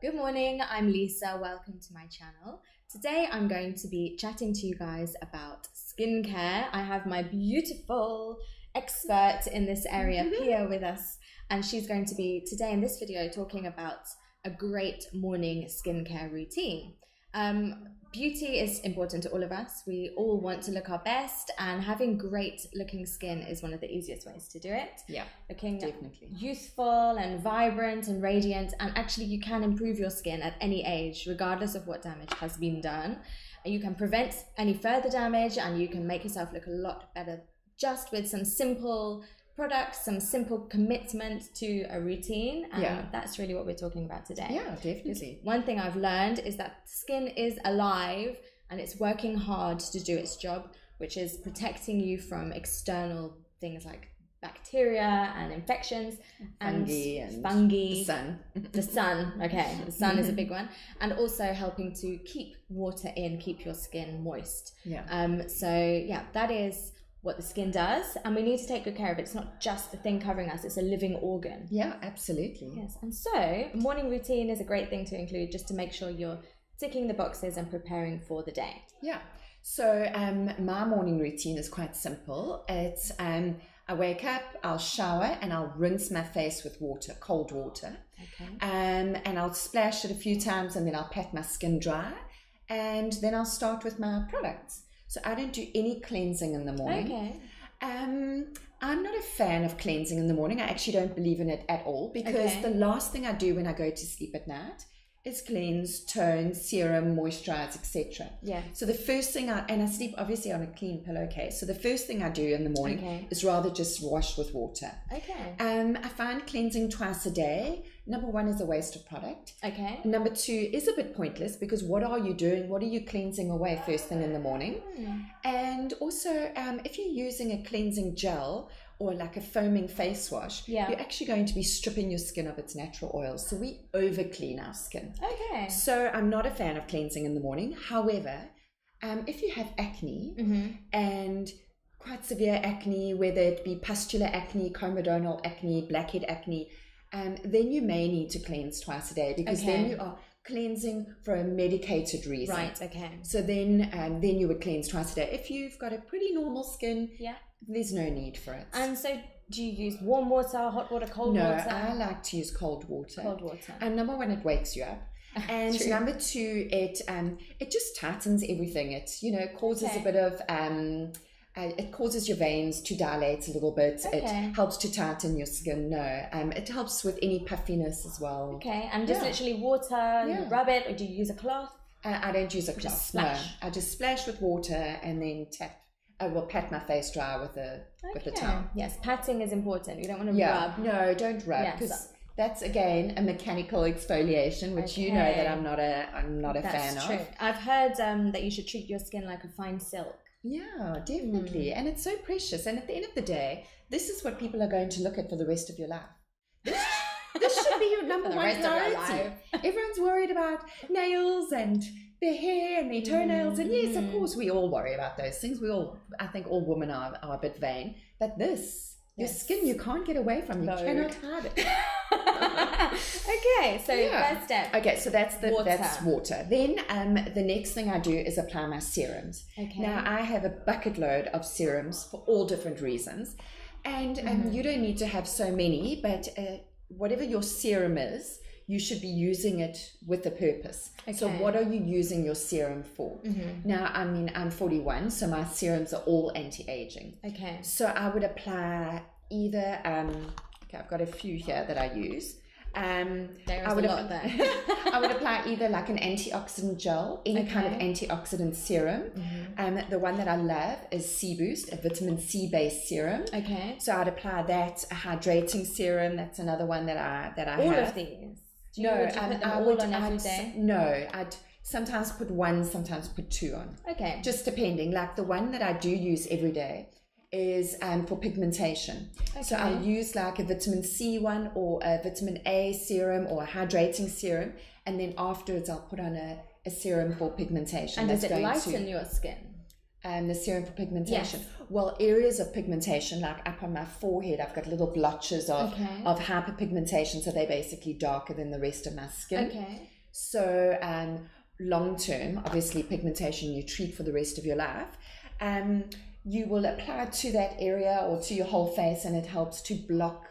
Good morning, I'm Lisa. Welcome to my channel. Today I'm going to be chatting to you guys about skincare. I have my beautiful expert in this area, Pia, with us, and she's going to be today in this video talking about a great morning skincare routine. Beauty is important to all of us. We all want to look our best, and having great looking skin is one of the easiest ways to do it. Yeah, looking definitely youthful and vibrant and radiant, and actually you can improve your skin at any age regardless of what damage has been done. You can prevent any further damage, and you can make yourself look a lot better just with some simple products, some simple commitment to a routine, and that's really what we're talking about today. Yeah, definitely. One thing I've learned is that skin is alive and it's working hard to do its job, which is protecting you from external things like bacteria and infections and fungi. The sun, okay, the sun is a big one, and also helping to keep water in, keep your skin moist. That is what the skin does, and we need to take good care of it. It's not just a thing covering us, it's a living organ. Yeah, absolutely. Yes, and so a morning routine is a great thing to include just to make sure you're ticking the boxes and preparing for the day. Yeah, so my morning routine is quite simple. It's I wake up, I'll shower, and I'll rinse my face with water, cold water. Okay. And I'll splash it a few times, and then I'll pat my skin dry, and then I'll start with my products. So I don't do any cleansing in the morning. Okay. I'm not a fan of cleansing in the morning. I actually don't believe in it at all, because the last thing I do when I go to sleep at night is cleanse, tone, serum, moisturize, etc. Yeah. So the first thing I sleep obviously on a clean pillowcase. So the first thing I do in the morning is rather just wash with water. Okay. I find cleansing twice a day, number one, is a waste of product. Okay. Number two is a bit pointless, because what are you doing? What are you cleansing away first thing in the morning? And also, if you're using a cleansing gel or like a foaming face wash, you're actually going to be stripping your skin of its natural oils. So we over clean our skin. Okay. So I'm not a fan of cleansing in the morning. However, if you have acne and quite severe acne, whether it be pustular acne, comedonal acne, blackhead acne, then you may need to cleanse twice a day, because then you are cleansing for a medicated reason. Right, okay. So then you would cleanse twice a day. If you've got a pretty normal skin, there's no need for it. And so do you use warm water, hot water, cold water? No, I like to use cold water. Cold water. And number one, it wakes you up. And number two, it just tightens everything. It causes a bit of it causes your veins to dilate a little bit. It helps to tighten your skin. It helps with any puffiness as well. Okay, and just literally water, you rub it, or do you use a cloth? I don't use a cloth. Just splash. No, I just splash with water and then tap. I will pat my face dry with a towel. Yes, patting is important. You don't want to rub. No, don't rub, because that's again a mechanical exfoliation, which you know that I'm not a fan of. That's true. I've heard that you should treat your skin like a fine silk. Yeah, definitely. And it's so precious. And at the end of the day, this is what people are going to look at for the rest of your life. This should be your number one priority. Everyone's worried about nails and their hair and their toenails. And yes, of course, we all worry about those things. I think all women are a bit vain. But your skin, you can't get away from. You cannot hide it. Okay, so first step. Okay, so that's water. Then the next thing I do is apply my serums. Okay. Now I have a bucket load of serums for all different reasons, and you don't need to have so many, but whatever your serum is, you should be using it with a purpose. Okay. So what are you using your serum for? Now, I mean, I'm 41, so my serums are all anti-aging. Okay. So I would apply either, I've got a few here that I use. There is a lot there. I would apply either like an antioxidant gel, any kind of antioxidant serum. The one that I love is C Boost, a vitamin C based serum. Okay. So I'd apply that. A hydrating serum, that's another one that I have. All of these? Would you put them all on every day? No, I'd sometimes put one, sometimes put two on. Okay. Just depending. Like the one that I do use every day is for pigmentation. Okay. So I'll use like a vitamin C one, or a vitamin A serum, or a hydrating serum, and then afterwards I'll put on a serum for pigmentation. And does it lighten your skin? The serum for pigmentation. Yes. Well, areas of pigmentation, like up on my forehead, I've got little blotches of hyperpigmentation, so they're basically darker than the rest of my skin. Okay. So long term, obviously pigmentation you treat for the rest of your life. You will apply it to that area or to your whole face, and it helps to block.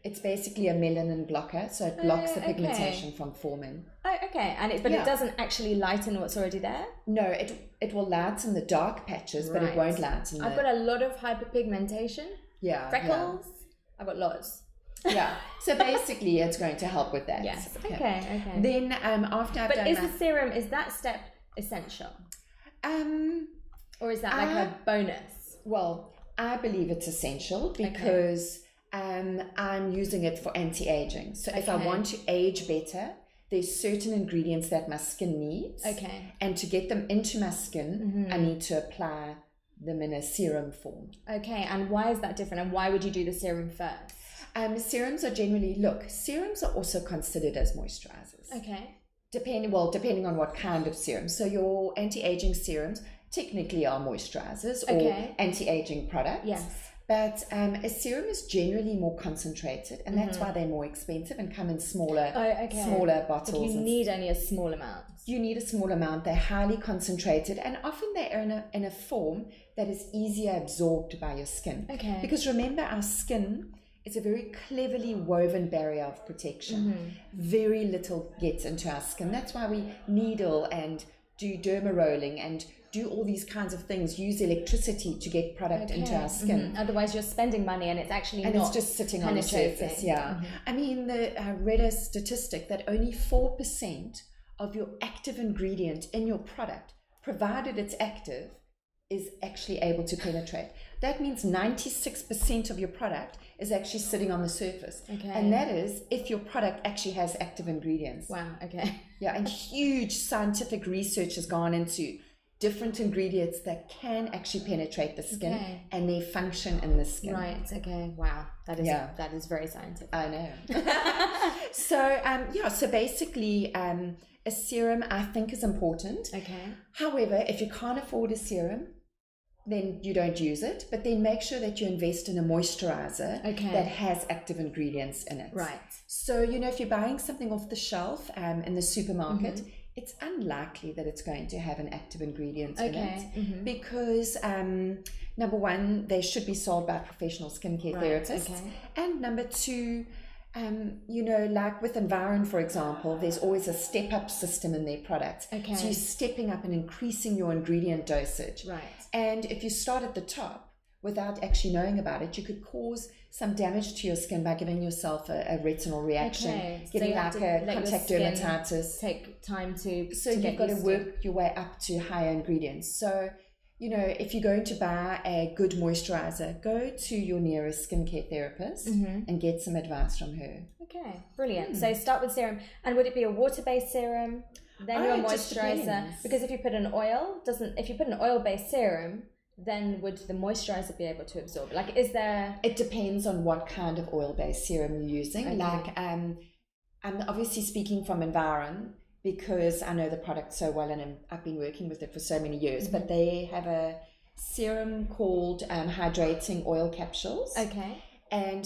It's basically a melanin blocker, so it blocks the pigmentation from forming. Oh, okay. And it doesn't actually lighten what's already there? No, it will lighten the dark patches, but it won't lighten I've got a lot of hyperpigmentation. Yeah. Freckles. Yeah. I've got lots. Yeah. So basically it's going to help with that. Yes. Okay. Then after I've done But is the serum, is that step essential? Or is that like a bonus? Well, I believe it's essential because I'm using it for anti-aging. So if I want to age better, there's certain ingredients that my skin needs. Okay. And to get them into my skin, I need to apply them in a serum form. Okay. And why is that different? And why would you do the serum first? Serums are generally, serums are also considered as moisturizers. Okay. Depending on what kind of serum. So your anti-aging serums technically are moisturizers or anti-aging products. Yes. But a serum is generally more concentrated, and that's why they're more expensive and come in smaller bottles. But you need only a small amount. You need a small amount. They're highly concentrated, and often they're in a form that is easier absorbed by your skin. Okay. Because remember, our skin is a very cleverly woven barrier of protection. Very little gets into our skin. That's why we needle and do derma rolling and do all these kinds of things, use electricity to get product into our skin. Otherwise you're spending money and it's actually it's just sitting on the surface. I mean, I read a statistic that only 4% of your active ingredient in your product, provided it's active, is actually able to penetrate. That means 96% of your product is actually sitting on the surface. And that is if your product actually has active ingredients. Wow, okay. Yeah, and huge scientific research has gone into different ingredients that can actually penetrate the skin and they function in the skin. Right, okay. Wow. That is very scientific. I know. So basically a serum I think is important. Okay. However, if you can't afford a serum, then you don't use it, but then make sure that you invest in a moisturizer that has active ingredients in it. Right. So, if you're buying something off the shelf in the supermarket, it's unlikely that it's going to have an active ingredient in it because number one, they should be sold by professional skincare therapists, and number two, like with Environ, for example, there's always a step-up system in their products. So you're stepping up and increasing your ingredient dosage. Right. And if you start at the top without actually knowing about it, you could cause some damage to your skin by giving yourself a retinal reaction, getting like a contact dermatitis. Take time to you've got to work your way up to higher ingredients. So, if you're going to buy a good moisturizer, go to your nearest skincare therapist and get some advice from her. Okay, brilliant. So start with serum. And would it be a water-based serum, then your moisturizer? Because if you put an oil-based serum, then would the moisturizer be able to absorb? Like, is there... It depends on what kind of oil-based serum you're using. Okay. Like, I'm obviously speaking from Environ because I know the product so well and I've been working with it for so many years, but they have a serum called hydrating oil capsules. Okay. And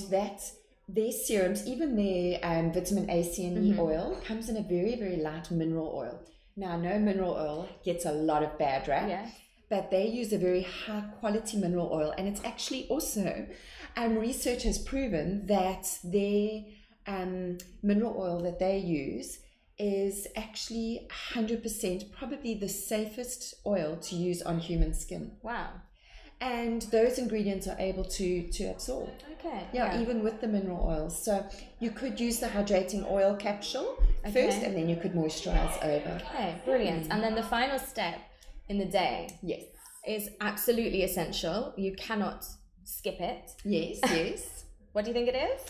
their serums, even their vitamin A, C, and E oil, comes in a very, very light mineral oil. Now, I know mineral oil gets a lot of bad rap. Yes. But they use a very high quality mineral oil, and it's actually also research has proven that their mineral oil that they use is actually 100% probably the safest oil to use on human skin. Wow. And those ingredients are able to absorb. Okay. Yeah, even with the mineral oils. So you could use the hydrating oil capsule first, and then you could moisturize over. Okay, brilliant. And then the final step in the day is absolutely essential. You cannot skip it. Yes. What do you think it is?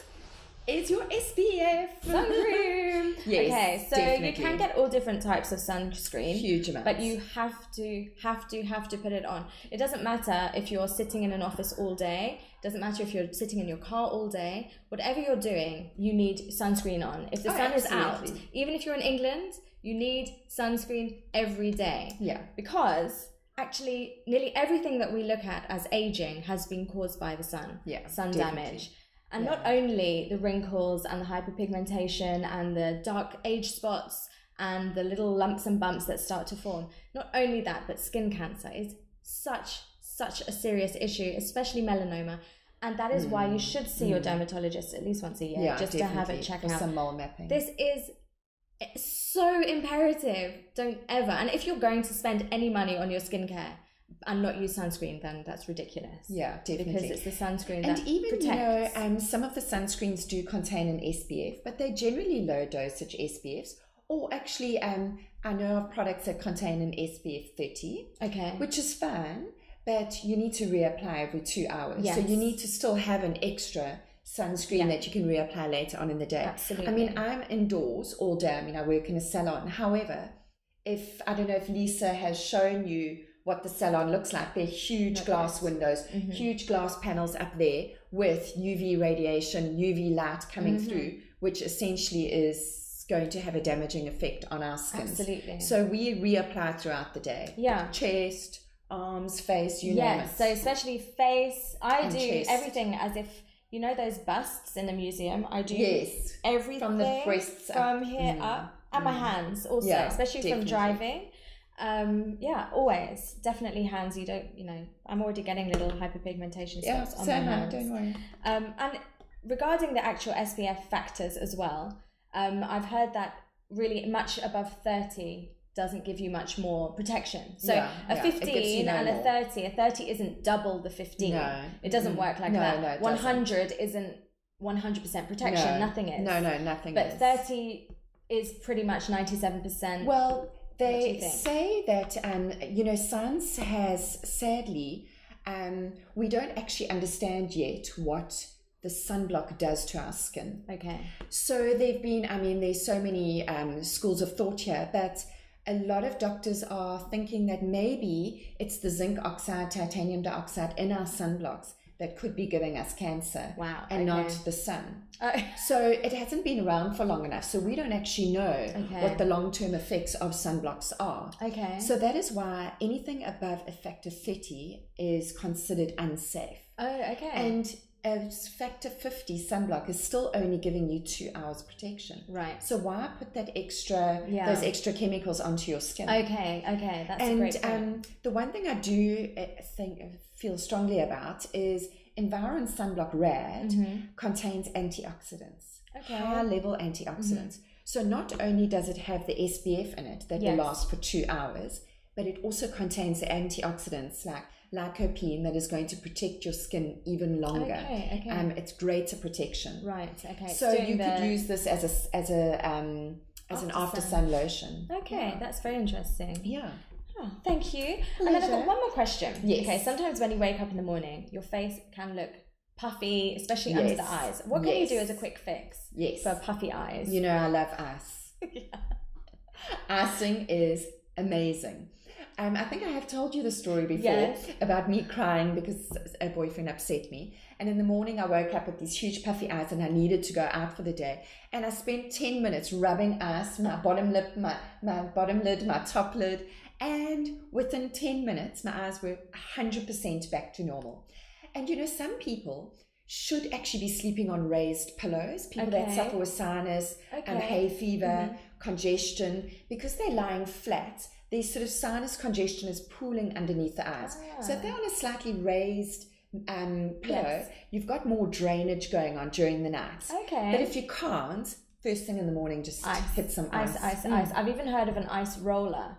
It's your SPF sunscreen. Yes. Okay, so definitely. You can get all different types of sunscreen. Huge amounts. But you have to put it on. It doesn't matter if you're sitting in an office all day. It doesn't matter if you're sitting in your car all day. Whatever you're doing, you need sunscreen on. If the sun is out, even if you're in England, you need sunscreen every day. Yeah. Because actually, nearly everything that we look at as aging has been caused by the sun. Yeah. Sun damage. And not only the wrinkles and the hyperpigmentation and the dark age spots and the little lumps and bumps that start to form. Not only that, but skin cancer is such a serious issue, especially melanoma. And that is why you should see your dermatologist at least once a year, just to have a check out. Some mole mapping. This is so imperative. Don't ever. And if you're going to spend any money on your skincare and not use sunscreen, then that's ridiculous. Yeah, definitely. Because it's the sunscreen and that even, protects. Some of the sunscreens do contain an SPF, but they're generally low dosage SPFs. Or actually, I know of products that contain an SPF 30, which is fine, but you need to reapply every 2 hours. Yes. So you need to still have an extra sunscreen that you can reapply later on in the day. Absolutely. I mean, I'm indoors all day. I mean, I work in a salon. However, I don't know if Lisa has shown you what the salon looks like. They're huge glass windows, huge glass panels up there with UV radiation, UV light coming through, which essentially is going to have a damaging effect on our skin. Absolutely. So we reapply throughout the day. Yeah. Chest, arms, face, you name it. So especially face, I do chest. Everything as if, you know those busts in the museum? I do everything from the breasts from here up, and my hands also, especially from driving. Always. Definitely hands. You don't, I'm already getting little hyperpigmentation spots on my hands. Don't worry. And regarding the actual SPF factors as well, I've heard that really much above 30 doesn't give you much more protection. So a 15 and a 30. A 30 isn't double the 15. No. It doesn't work like that. No, 100 isn't 100% protection. Nothing is. No, nothing but is. But 30 is pretty much 97%. Well, they say that, science has, sadly, we don't actually understand yet what the sunblock does to our skin. Okay. So there's so many schools of thought here, but a lot of doctors are thinking that maybe it's the zinc oxide, titanium dioxide in our sunblocks that could be giving us cancer. Wow. And not the sun. So it hasn't been around for long enough. So we don't actually know what the long-term effects of sunblocks are. Okay. So that is why anything above a factor 30 is considered unsafe. Oh, okay. And a factor 50 sunblock is still only giving you 2 hours protection. Right. So why put that those extra chemicals onto your skin? Okay. That's a great point. And the one thing I do feel strongly about is Environ Sunblock Rad contains antioxidants, high-level antioxidants. So not only does it have the SPF in it that will last for 2 hours, but it also contains the antioxidants like lycopene that is going to protect your skin even longer. Okay. It's greater protection. Right. Okay. So you could use this as an after sun lotion. Okay, that's very interesting. Yeah. Oh, thank you. Pleasure. And then I've got one more question. Yes. Okay, sometimes when you wake up in the morning, your face can look puffy, especially under the eyes. What can you do as a quick fix for puffy eyes? I love ice. Icing is amazing. I think I have told you the story before about me crying because a boyfriend upset me. And in the morning I woke up with these huge puffy eyes and I needed to go out for the day. And I spent 10 minutes rubbing ice, my bottom lip, my bottom lid, my top lid. And within 10 minutes, my eyes were 100% back to normal. And some people should actually be sleeping on raised pillows. People that suffer with sinus, hay fever, congestion, because they're lying flat. The sort of sinus congestion is pooling underneath the eyes. So if they're on a slightly raised pillow, you've got more drainage going on during the night. Okay. But if you can't, first thing in the morning, just hit some ice. Ice. I've even heard of an ice roller.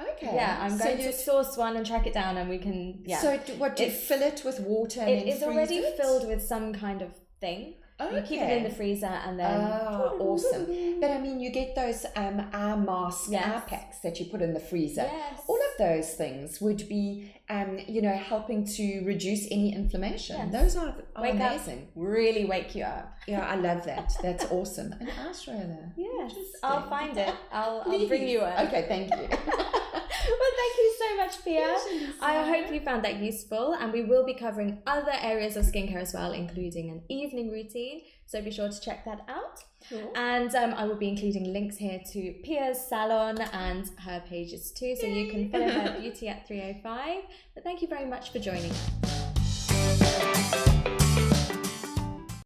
Okay. Yeah, I'm going to source one and track it down and we can, So do you fill it with water and then freeze it? It is already filled with some kind of thing. Okay. You keep it in the freezer and then... awesome. But I mean, you get those eye mask eye packs that you put in the freezer. Yes. All of those things would be, helping to reduce any inflammation. Yes. Those are amazing. Up, really wake you up. Yeah, I love that. That's awesome. An ice roller. Yes. I'll find it. I'll bring you one. Okay, thank you. Well, thank you so much, Pia. I hope you found that useful, and we will be covering other areas of skincare as well, including an evening routine. So be sure to check that out. Cool. And I will be including links here to Pia's salon and her pages too, so you can follow her beauty at 305. But thank you very much for joining us.